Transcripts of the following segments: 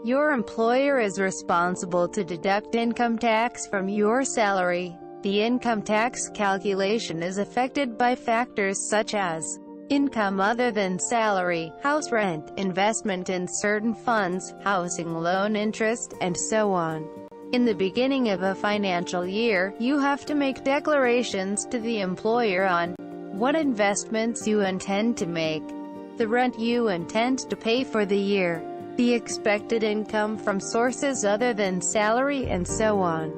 Your employer is responsible to deduct income tax from your salary. The income tax calculation is affected by factors such as income other than salary, house rent, investment in certain funds, housing loan interest, and so on. In the beginning of a financial year, you have to make declarations to the employer on what investments you intend to make, the rent you intend to pay for the year, the expected income from sources other than salary, and so on.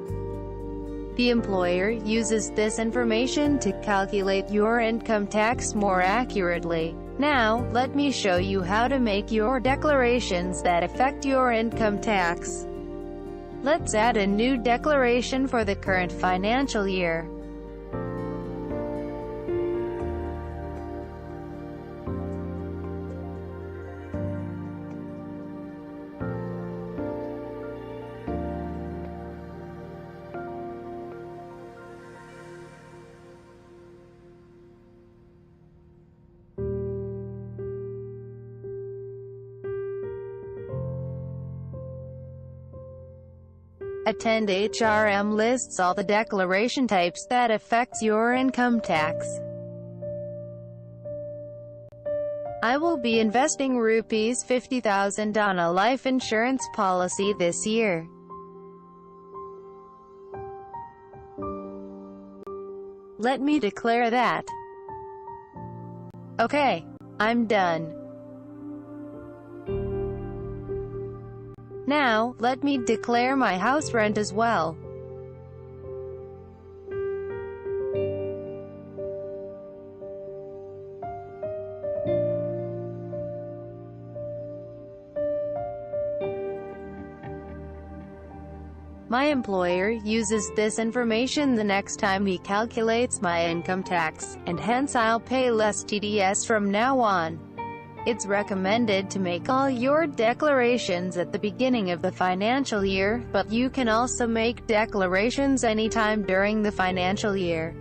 The employer uses this information to calculate your income tax more accurately. Now, let me show you how to make your declarations that affect your income tax. Let's add a new declaration for the current financial year. AttendHRM lists all the declaration types that affects your income tax. I will be investing rupees 50,000 on a life insurance policy this year. Let me declare that. Okay, I'm done. Now, let me declare my house rent as well. My employer uses this information the next time he calculates my income tax, and hence I'll pay less TDS from now on. It's recommended to make all your declarations at the beginning of the financial year, but you can also make declarations anytime during the financial year.